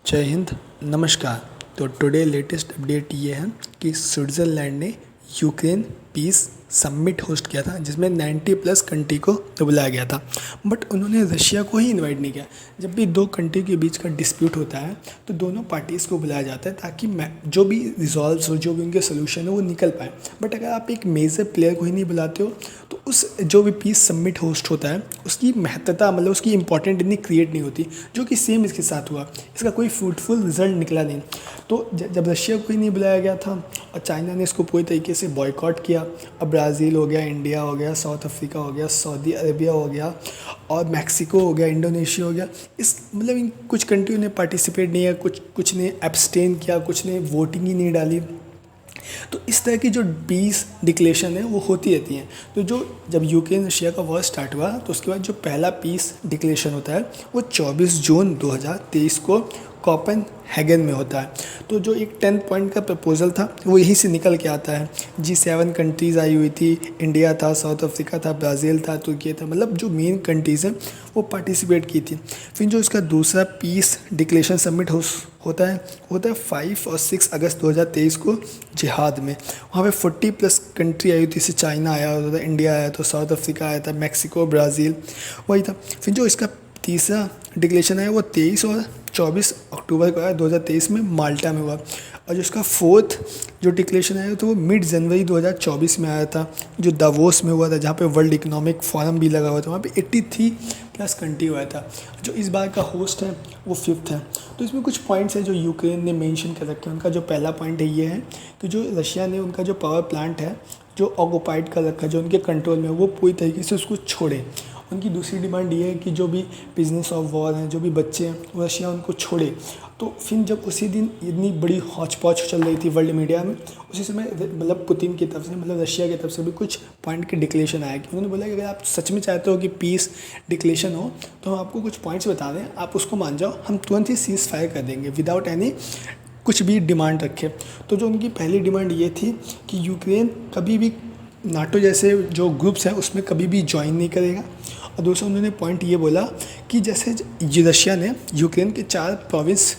जय हिंद, नमस्कार। तो टुडे लेटेस्ट अपडेट ये है कि स्विट्ज़रलैंड ने यूक्रेन पीस समिट होस्ट किया था जिसमें 90 प्लस कंट्री को बुलाया गया था, बट उन्होंने रशिया को ही इनवाइट नहीं किया। जब भी दो कंट्री के बीच का डिस्प्यूट होता है तो दोनों पार्टीज़ को बुलाया जाता है ताकि जो भी रिजॉल्व हो, जो भी उनके सोल्यूशन हो वो निकल पाए। बट अगर आप एक मेजर प्लेयर को ही नहीं बुलाते हो तो उस जो भी पीस समिट होस्ट होता है उसकी महत्ता मतलब उसकी इंपॉर्टेंट इतनी क्रिएट नहीं होती, जो कि सेम इसके साथ हुआ। इसका कोई फ्रूटफुल रिजल्ट निकला नहीं। तो जब रशिया को ही नहीं बुलाया गया था और चाइना ने इसको पूरी तरीके से बॉयकॉट किया। अब ब्राज़ील हो गया, इंडिया हो गया, साउथ अफ्रीका हो गया, सऊदी अरेबिया हो गया और मैक्सिको हो गया, इंडोनेशिया हो गया, इस मतलब इन कुछ कंट्रियों ने पार्टिसिपेट नहीं किया, कुछ ने एब्सटेन किया, कुछ ने वोटिंग ही नहीं डाली। तो इस तरह की जो पीस डिक्लेरेशन है वो होती रहती हैं। तो जब यूक्रेन रशिया का वॉर स्टार्ट हुआ तो उसके बाद जो पहला पीस डिक्लेरेशन होता है वो 24 जून 2023 को कोपेनहेगन में होता है। तो जो एक 10 पॉइंट का प्रपोजल था वो यहीं से निकल के आता है। G7 कंट्रीज़ आई हुई थी, इंडिया था, साउथ अफ्रीका था, ब्राज़ील था, तुर्की था, मतलब जो मेन कंट्रीज़ हैं वो पार्टिसिपेट की थी। फिर जो इसका दूसरा पीस डिक्लेरेशन समिट होता है 5 और 6 अगस्त 2023 को जिहाद में। वहाँ पे 40 प्लस कंट्री आई हुई थी। जैसे चाइना आया होता था, इंडिया आया, तो साउथ अफ्रीका आया था, मैक्सिको, ब्राज़ील, वही था। फिर जो इसका तीसरा डिक्लेरेशन है वो 23 और 24 अक्टूबर को आया 2023 में माल्टा में हुआ। और जो इसका फोर्थ जो डिक्लेरेशन आया तो वो मिड जनवरी 2024 में आया था, जो दावोस में हुआ था, जहाँ पे वर्ल्ड इकोनॉमिक फोरम भी लगा हुआ था। वहाँ पे 83 प्लस कंट्री हुआ था। जो इस बार का होस्ट है वो 5th है। तो इसमें कुछ पॉइंट्स हैं जो यूक्रेन ने मेंशन कर रखे हैं। उनका जो पहला पॉइंट है ये है कि जो रशिया ने उनका जो पावर प्लांट है जो ऑक्युपाइड कर रखा है, जो उनके कंट्रोल में है, वो पूरी तरीके से उसको छोड़े। उनकी दूसरी डिमांड ये है कि जो भी बिजनेस ऑफ वॉर हैं, जो भी बच्चे हैं, वो रशिया उनको छोड़े। तो फिर जब उसी दिन इतनी बड़ी हौच पौच चल रही थी वर्ल्ड मीडिया में, उसी समय मतलब पुतिन की तरफ से मतलब रशिया की तरफ से भी कुछ पॉइंट के डिक्लेरेशन आया कि उन्होंने बोला कि अगर आप सच में चाहते हो कि पीस डिक्लेरेशन हो तो हम आपको कुछ पॉइंट्स बता दें, आप उसको मान जाओ, हम तुरंत ही सीज़ फायर कर देंगे विदाउट एनी कुछ भी डिमांड रखे। तो जो उनकी पहली डिमांड ये थी कि यूक्रेन कभी भी नाटो जैसे जो ग्रुप्स हैं उसमें कभी भी ज्वाइन नहीं करेगा। और दूसरा उन्होंने पॉइंट ये बोला कि जैसे रशिया ने यूक्रेन के 4 प्रोविंस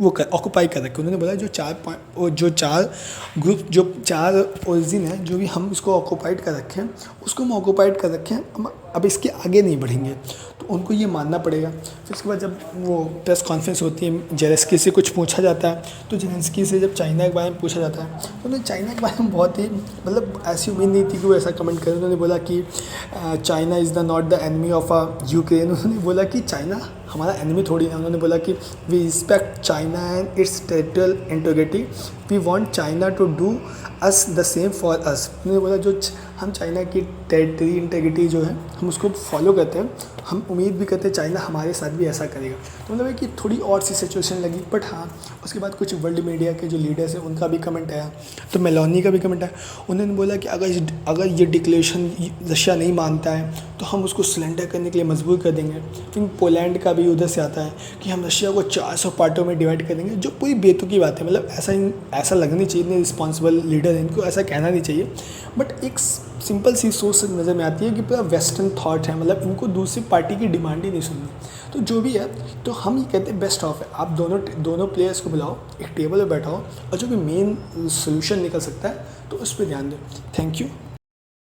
वो ऑक्यूपाई कर रखे। उन्होंने बोला जो चार ग्रुप जो 4 ओरिजिन है जो भी हम इसको ऑक्यूपाइड कर रखे हैं उसको हम ऑक्यूपाइड कर रखे हैं, अब इसके आगे नहीं बढ़ेंगे। तो उनको ये मानना पड़ेगा। फिर उसके बाद जब वो प्रेस कॉन्फ्रेंस होती है, जेलेंस्की से कुछ पूछा जाता है तो जेलेंस्की से जब चाइना के बारे में पूछा जाता है तो उन्होंने चाइना के बारे में बहुत ही मतलब ऐसी उम्मीद नहीं थी कि वो ऐसा कमेंट करें। उन्होंने बोला कि China is the not the enemy of Ukraine. उन्होंने बोला कि चाइना हमारा एनिमी थोड़ी है। उन्होंने बोला कि we respect China and its territorial integrity, we want China to do us the same for us. उन्होंने बोला जो हम चाइना की टेरिटरी इंटीग्रिटी जो है हम उसको फॉलो करते हैं, हम उम्मीद भी करते हैं चाइना हमारे साथ भी ऐसा करेगा। तो मतलब है कि थोड़ी और सी सिचुएशन लगी। बट हाँ, उसके बाद कुछ वर्ल्ड मीडिया के जो लीडर्स हैं उनका भी कमेंट आया, तो मेलोनी का भी कमेंट आया। उन्होंने बोला कि अगर ये डिक्लेरेशन रशिया नहीं मानता है तो हम उसको सरेंडर करने के लिए मजबूर कर देंगे। फिर पोलैंड का भी उधर से आता है कि हम रशिया को 400 पार्टों में डिवाइड कर देंगे, जो पूरी बेतुकी बात है। मतलब ऐसा लगनी चाहिए, इतने रिस्पॉन्सिबल लीडर हैं, इनको ऐसा कहना नहीं चाहिए। बट एक सिंपल सी सोच से नज़र में आती है कि पूरा वेस्टर्न थॉट है, मतलब इनको दूसरी पार्टी की डिमांड ही नहीं सुननी। तो जो भी है, तो हम ये कहते हैं बेस्ट ऑफ है, आप दोनों प्लेयर्स को बुलाओ, एक टेबल पर बैठाओ और जो भी मेन सोल्यूशन निकल सकता है तो उस पर ध्यान दो। Thank you.